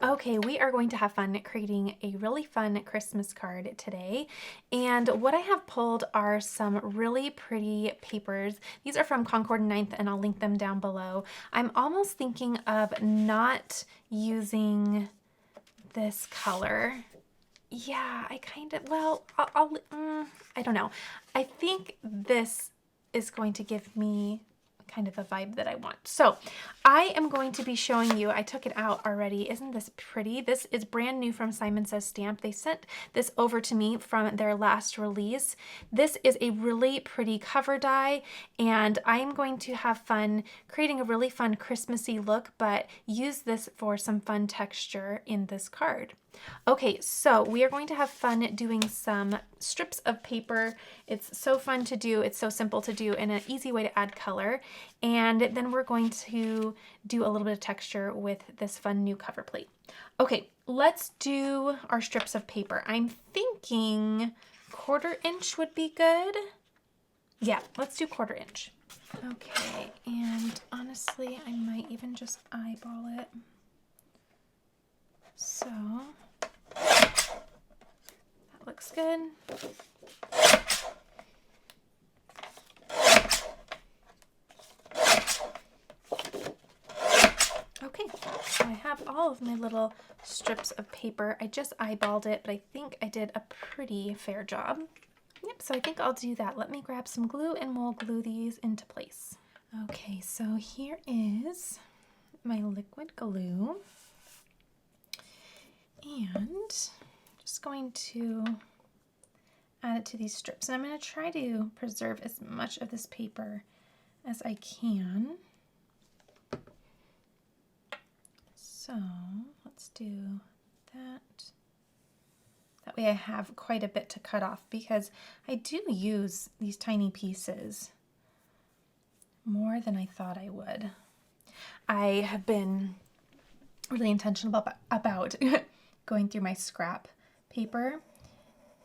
Okay, we are going to have fun creating a really fun Christmas card today. And what I have pulled are some really pretty papers. These are from Concord 9th and I'll link them down below. I'm almost thinking of not using this color. Yeah, I kind of, well, I don't know. I think this is going to give me kind of a vibe that I want. So I am going to be showing you, I took it out already. Isn't this pretty? This is brand new from Simon Says Stamp. They sent this over to me from their last release. This is a really pretty cover die, and I'm going to have fun creating a really fun Christmassy look, but use this for some fun texture in this card. Okay, so we are going to have fun doing some strips of paper. It's so fun to do. It's so simple to do and an easy way to add color. And then we're going to do a little bit of texture with this fun new cover plate. Okay, let's do our strips of paper. I'm thinking 1/4 inch would be good. Yeah, let's do 1/4 inch. Okay, and honestly, I might even just eyeball it. So that looks good. Okay, so I have all of my little strips of paper. I just eyeballed it, but I think I did a pretty fair job. Yep, so I think I'll do that. Let me grab some glue and we'll glue these into place. Okay, so here is my liquid glue. And just going to add it to these strips. And I'm going to try to preserve as much of this paper as I can. So let's do that. That way I have quite a bit to cut off because I do use these tiny pieces more than I thought I would. I have been really intentional about going through my scrap paper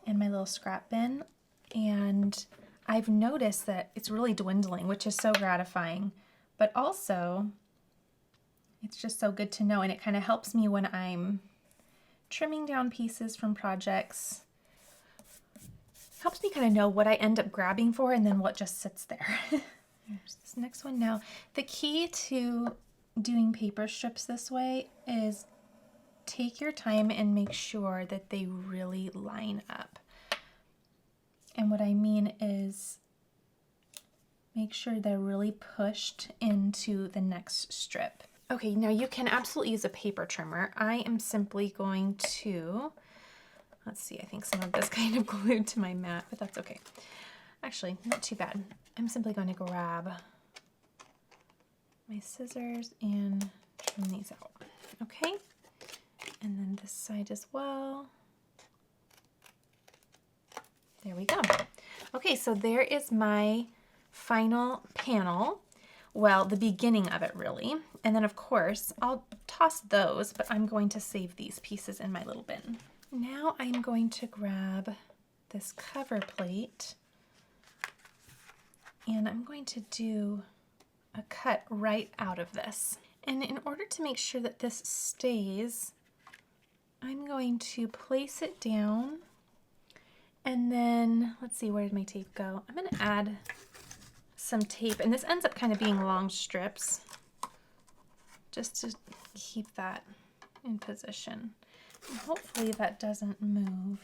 in my little scrap bin, and I've noticed that it's really dwindling, which is so gratifying, but also it's just so good to know, and it kind of helps me when I'm trimming down pieces from projects. Helps me kind of know what I end up grabbing for and then what just sits there. There's this next one now. The key to doing paper strips this way is take your time and make sure that they really line up. And what I mean is make sure they're really pushed into the next strip. Okay, now you can absolutely use a paper trimmer. I am simply going to, let's see, I think some of this kind of glued to my mat, but that's okay. Actually, not too bad. I'm simply going to grab my scissors and trim these out. Okay, and then this side as well. There we go. Okay, so there is my final panel. Well, the beginning of it really. And then of course, I'll toss those, but I'm going to save these pieces in my little bin. Now I'm going to grab this cover plate and I'm going to do a cut right out of this. And in order to make sure that this stays, I'm going to place it down and then, let's see, where did my tape go? I'm gonna add some tape, and this ends up kind of being long strips, just to keep that in position. And hopefully that doesn't move.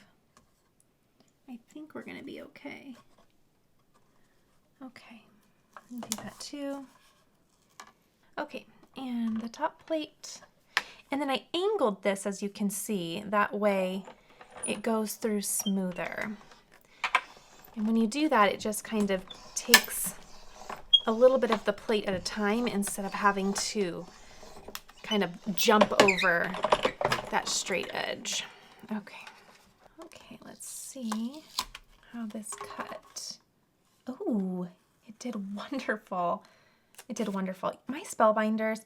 I think we're gonna be okay. Okay, I'll do that too. Okay, and the top plate. And then I angled this, as you can see, that way it goes through smoother. And when you do that, it just kind of takes a little bit of the plate at a time instead of having to kind of jump over that straight edge. Okay. Okay, let's see how this cut. Oh, it did wonderful. It did wonderful. My Spellbinders,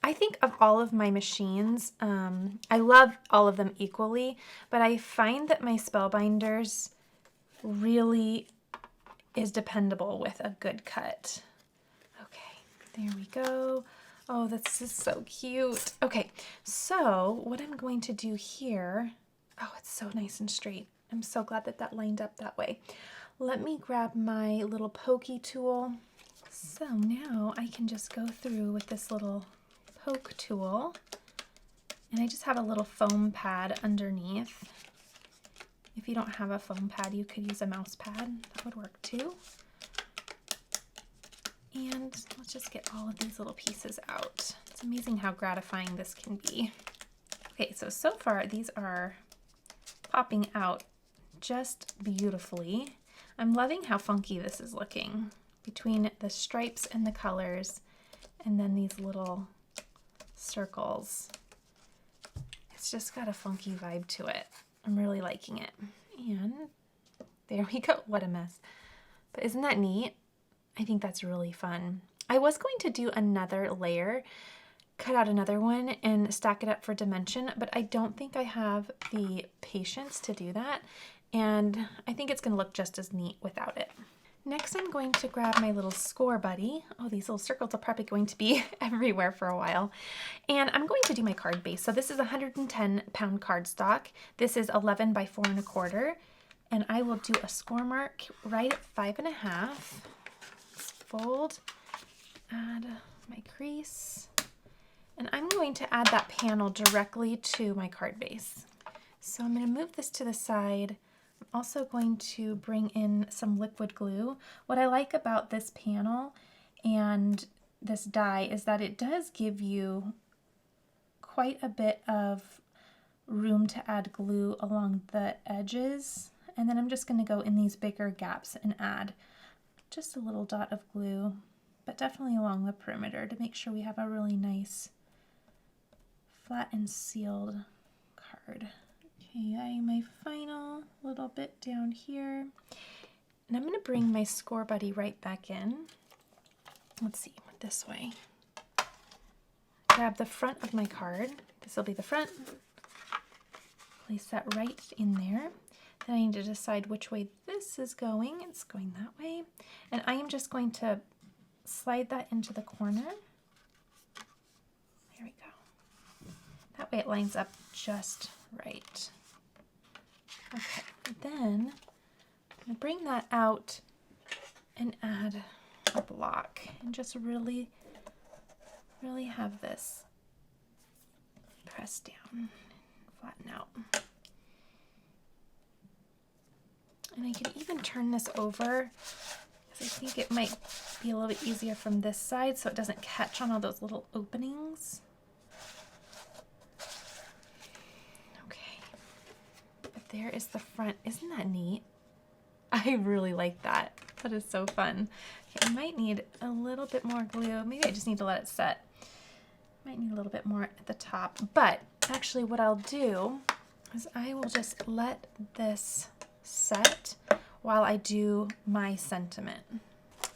I think of all of my machines, I love all of them equally, but I find that my Spellbinders really is dependable with a good cut. Okay, there we go. Oh, this is so cute. Okay, so what I'm going to do here, oh, it's so nice and straight. I'm so glad that that lined up that way. Let me grab my little pokey tool. So now I can just go through with this little poke tool, and I just have a little foam pad underneath. If you don't have a foam pad, you could use a mouse pad. That would work too. And let's just get all of these little pieces out. It's amazing how gratifying this can be. Okay, so far these are popping out just beautifully. I'm loving how funky this is looking between the stripes and the colors and then these little circles. It's just got a funky vibe to it. I'm really liking it. And there we go. What a mess. But isn't that neat? I think that's really fun. I was going to do another layer, cut out another one and stack it up for dimension, but I don't think I have the patience to do that. And I think it's going to look just as neat without it. Next, I'm going to grab my little score buddy. Oh, these little circles are probably going to be everywhere for a while. And I'm going to do my card base. So this is 110-pound cardstock. This is 11 by 4 1/4. And I will do a score mark right at 5 1/2. Fold, add my crease, and I'm going to add that panel directly to my card base. So I'm going to move this to the side. I'm also going to bring in some liquid glue. What I like about this panel and this die is that it does give you quite a bit of room to add glue along the edges, and then I'm just going to go in these bigger gaps and add just a little dot of glue, but definitely along the perimeter to make sure we have a really nice flat and sealed card. Okay, my final little bit down here. And I'm going to bring my score buddy right back in. Let's see, this way. Grab the front of my card. This will be the front. Place that right in there. Then I need to decide which way this is going. It's going that way. And I am just going to slide that into the corner. There we go. That way it lines up just right. Okay, then I'm going to bring that out and add a block and just really have this press down, flatten out. And I can even turn this over because I think it might be a little bit easier from this side so it doesn't catch on all those little openings. Okay, but there is the front. Isn't that neat? I really like that. That is so fun. Okay, I might need a little bit more glue. Maybe I just need to let it set. Might need a little bit more at the top, but actually what I'll do is I will just let this set while I do my sentiment.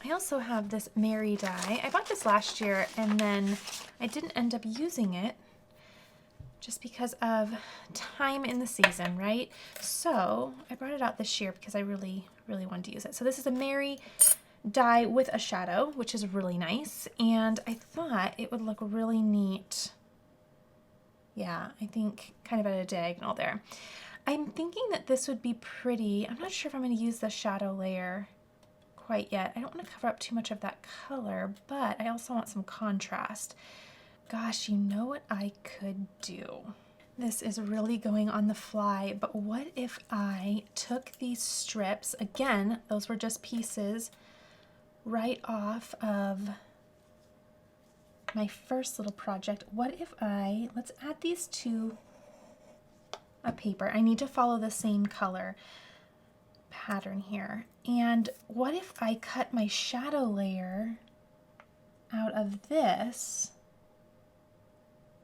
I also have this Mary die. I bought this last year and then I didn't end up using it just because of time in the season, right? So I brought it out this year because I really wanted to use it. So this is a Mary die with a shadow, which is really nice, and I thought it would look really neat. Yeah, I think kind of at a diagonal there. I'm thinking that this would be pretty. I'm not sure if I'm going to use the shadow layer quite yet. I don't want to cover up too much of that color, but I also want some contrast. Gosh, you know what I could do? This is really going on the fly, but what if I took these strips, again, those were just pieces, right off of my first little project. What if let's add these to a paper. I need to follow the same color pattern here. And what if I cut my shadow layer out of this?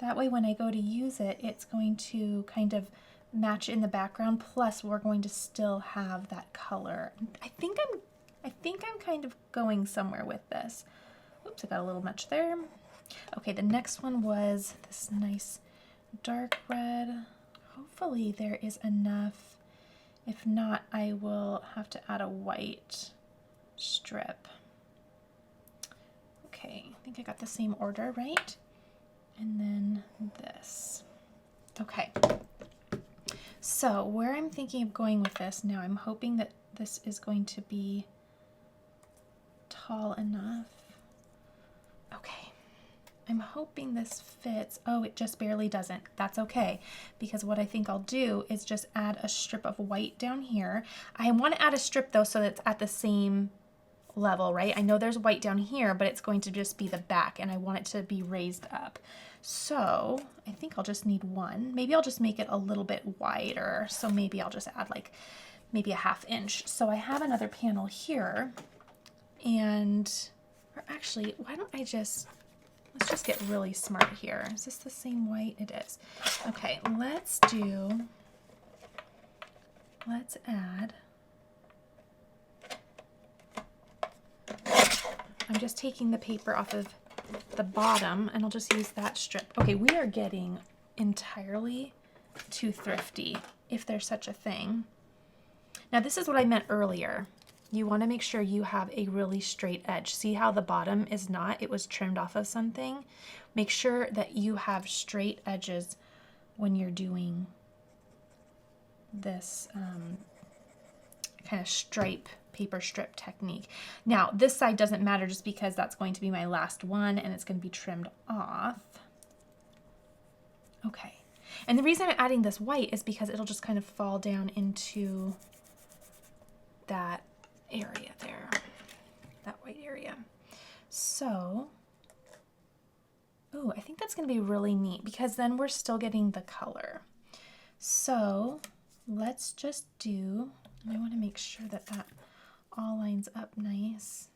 That way when I go to use it, it's going to kind of match in the background, plus we're going to still have that color. I think I'm kind of going somewhere with this. Oops, I got a little much there. Okay, the next one was this nice dark red. Hopefully there is enough. If not, I will have to add a white strip. Okay, I think I got the same order, right? and then this. Okay. So where I'm thinking of going with this now, I'm hoping that this is going to be tall enough. Okay. I'm hoping this fits. Oh, it just barely doesn't. That's okay, because what I think I'll do is just add a strip of white down here. I want to add a strip though so that it's at the same level, right? I know there's white down here, but it's going to just be the back, and I want it to be raised up. So I think I'll just need one. Maybe I'll just make it a little bit wider. So maybe I'll just add like maybe a 1/2 inch. So I have another panel here, and, or actually, why don't I just, let's just get really smart here. Is this the same white? It is. Okay, let's add, I'm just taking the paper off of the bottom, and I'll just use that strip. Okay, we are getting entirely too thrifty, if there's such a thing. Now this is what I meant earlier. You want to make sure you have a really straight edge. See how the bottom is not, it was trimmed off of something. Make sure that you have straight edges when you're doing this kind of stripe paper strip technique. Now this side doesn't matter just because that's going to be my last one and it's going to be trimmed off. Okay, and the reason I'm adding this white is because it'll just kind of fall down into that area there, that white area. So, oh, I think that's going to be really neat because then we're still getting the color. So let's just do, and I want to make sure that that all lines up nice.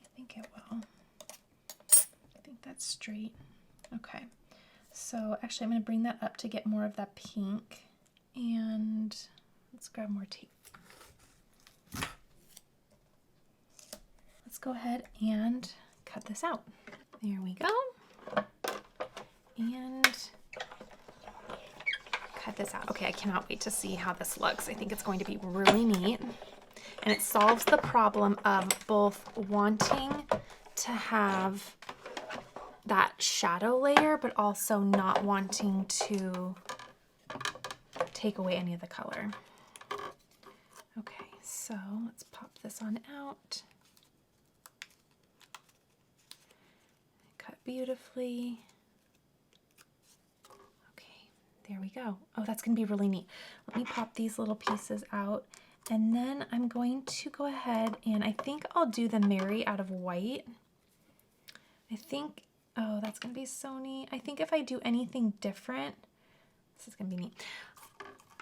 I think it will. I think that's straight. Okay, so actually I'm going to bring that up to get more of that pink, and let's grab more tape. Let's go ahead and cut this out. There we go. And cut this out. Okay, I cannot wait to see how this looks. I think it's going to be really neat. And it solves the problem of both wanting to have that shadow layer, but also not wanting to take away any of the color. Okay, so let's pop this on out. Cut beautifully. There we go. Oh, that's going to be really neat. Let me pop these little pieces out, and then I'm going to go ahead and I think I'll do the Mary out of white. I think, oh, that's going to be so neat. I think if I do anything different, this is going to be neat.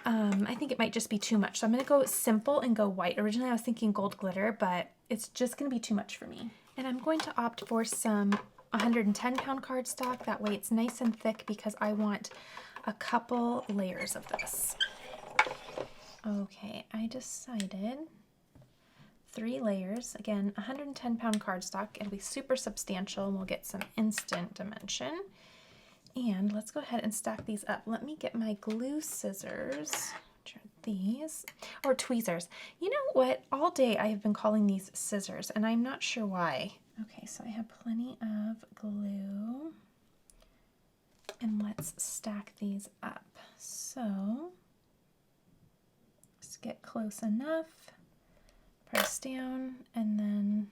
I think it might just be too much. So I'm going to go simple and go white. Originally I was thinking gold glitter, but it's just going to be too much for me. And I'm going to opt for some 110-pound cardstock. That way it's nice and thick because I want a couple layers of this. Okay, I decided 3 layers. Again, 110-pound cardstock. It'll be super substantial and we'll get some instant dimension. And let's go ahead and stack these up. Let me get my glue scissors, which are these, or tweezers. You know what? All day I have been calling these scissors and I'm not sure why. Okay, so I have plenty of glue. And let's stack these up. So just get close enough, press down, and then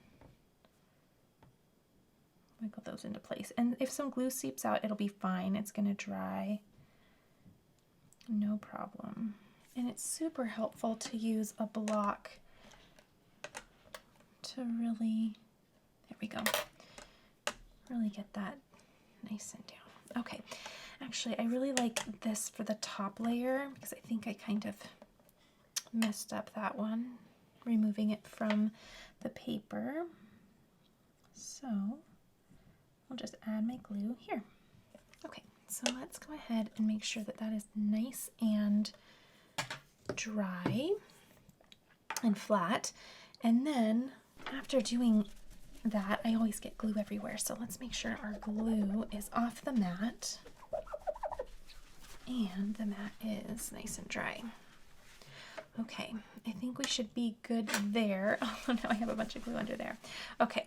wiggle those into place. And if some glue seeps out, it'll be fine. It's going to dry, no problem. And it's super helpful to use a block to really, there we go, really get that nice and down. Okay, actually I really like this for the top layer because I think I kind of messed up that one, removing it from the paper. So I'll just add my glue here. Okay, so let's go ahead and make sure that that is nice and dry and flat. And then after doing that, I always get glue everywhere, so let's make sure our glue is off the mat and the mat is nice and dry. Okay, I think we should be good there. Oh, now I have a bunch of glue under there. Okay,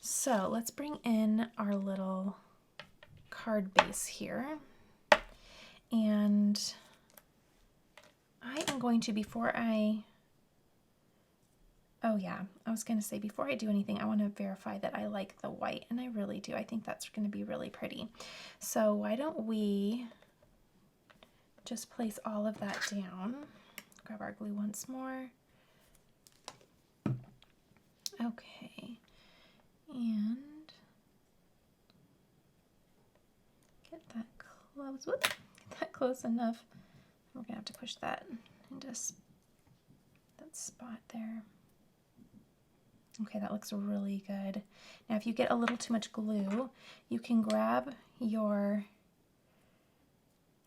So let's bring in our little card base here. And I am going to, oh yeah, I was going to say before I do anything, I want to verify that I like the white, and I really do. I think that's going to be really pretty. So why don't we just place all of that down. Grab our glue once more. Okay, and get that close. Whoop, get that close enough. We're gonna have to push that into that spot there. Okay, that looks really good. Now, if you get a little too much glue, you can grab your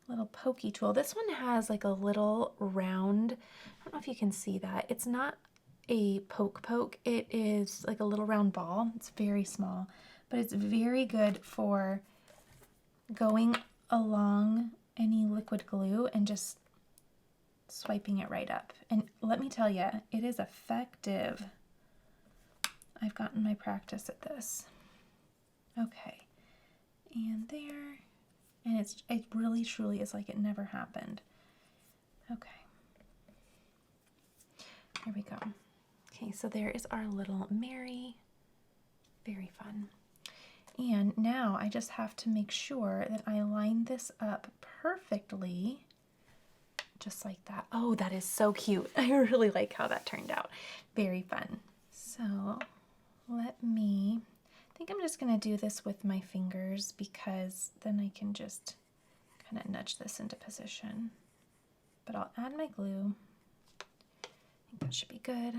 little pokey tool. This one has like a little round, I don't know if you can see that. It's not a poke, it is like a little round ball. It's very small, but it's very good for going along any liquid glue and just swiping it right up. And let me tell you, it is effective. I've gotten my practice at this. Okay, and there, and it really truly is like it never happened. Okay, here we go. Okay, so there is our little Mary. Very fun. And now I just have to make sure that I line this up perfectly, just like that. Oh, that is so cute. I really like how that turned out. Very fun. So I think I'm just going to do this with my fingers because then I can just kind of nudge this into position. But I'll add my glue. I think that should be good.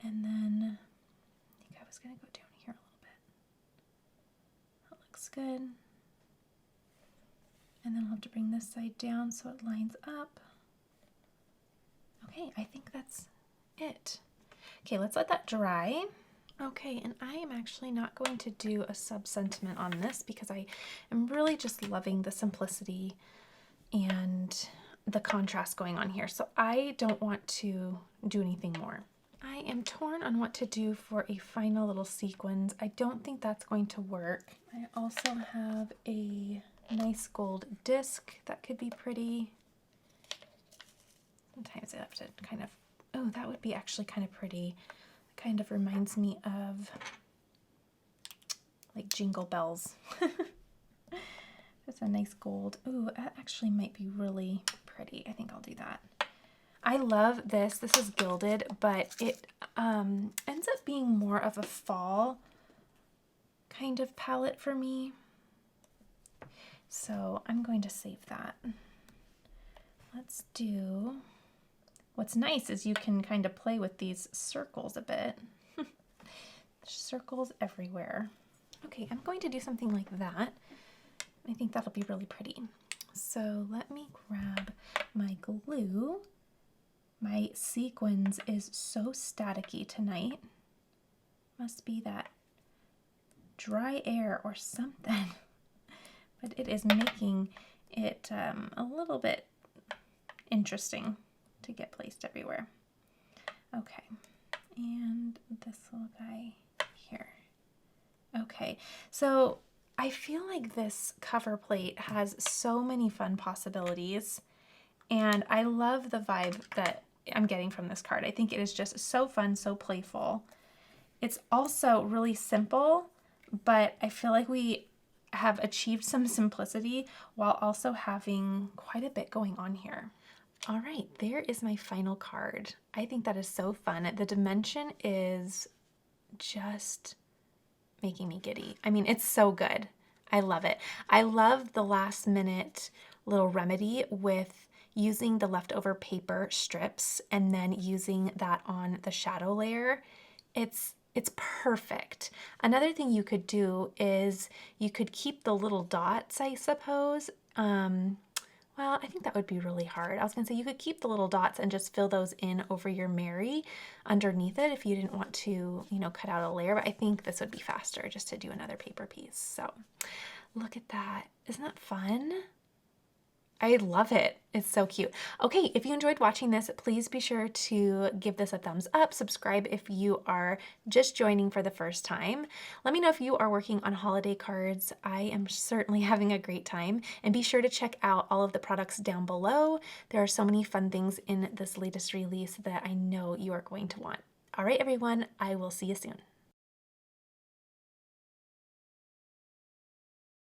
And then I think I was going to go down here a little bit. That looks good. And then I'll have to bring this side down so it lines up. Okay, I think that's it. Okay, let's let that dry. Okay, and I am actually not going to do a sub-sentiment on this because I am really just loving the simplicity and the contrast going on here. So I don't want to do anything more. I am torn on what to do for a final little sequins. I don't think that's going to work. I also have a nice gold disc that could be pretty. Sometimes I have to kind of, oh, that would be actually kind of pretty. It kind of reminds me of like Jingle Bells. It's a nice gold. Ooh, that actually might be really pretty. I think I'll do that. I love this. This is gilded, but it ends up being more of a fall kind of palette for me. So I'm going to save that. Let's do, what's nice is you can kind of play with these circles a bit. Circles everywhere. Okay, I'm going to do something like that. I think that'll be really pretty. So let me grab my glue. My sequins is so staticky tonight. Must be that dry air or something. But it is making it a little bit interesting to get placed everywhere. Okay, and this little guy here. Okay, so I feel like this cover plate has so many fun possibilities, and I love the vibe that I'm getting from this card. I think it is just so fun, so playful. It's also really simple, but I feel like we have achieved some simplicity while also having quite a bit going on here. All right, there is my final card. I think that is so fun. The dimension is just making me giddy. I mean, it's so good. I love it. I love the last minute little remedy with using the leftover paper strips and then using that on the shadow layer. It's perfect. Another thing you could do is you could keep the little dots, I suppose. Well, I think that would be really hard. I was gonna say you could keep the little dots and just fill those in over your Mary underneath it if you didn't want to, you know, cut out a layer, but I think this would be faster just to do another paper piece. So look at that. Isn't that fun? I love it. It's so cute. Okay, if you enjoyed watching this, please be sure to give this a thumbs up. Subscribe if you are just joining for the first time. Let me know if you are working on holiday cards. I am certainly having a great time. And be sure to check out all of the products down below. There are so many fun things in this latest release that I know you are going to want. All right, everyone, I will see you soon.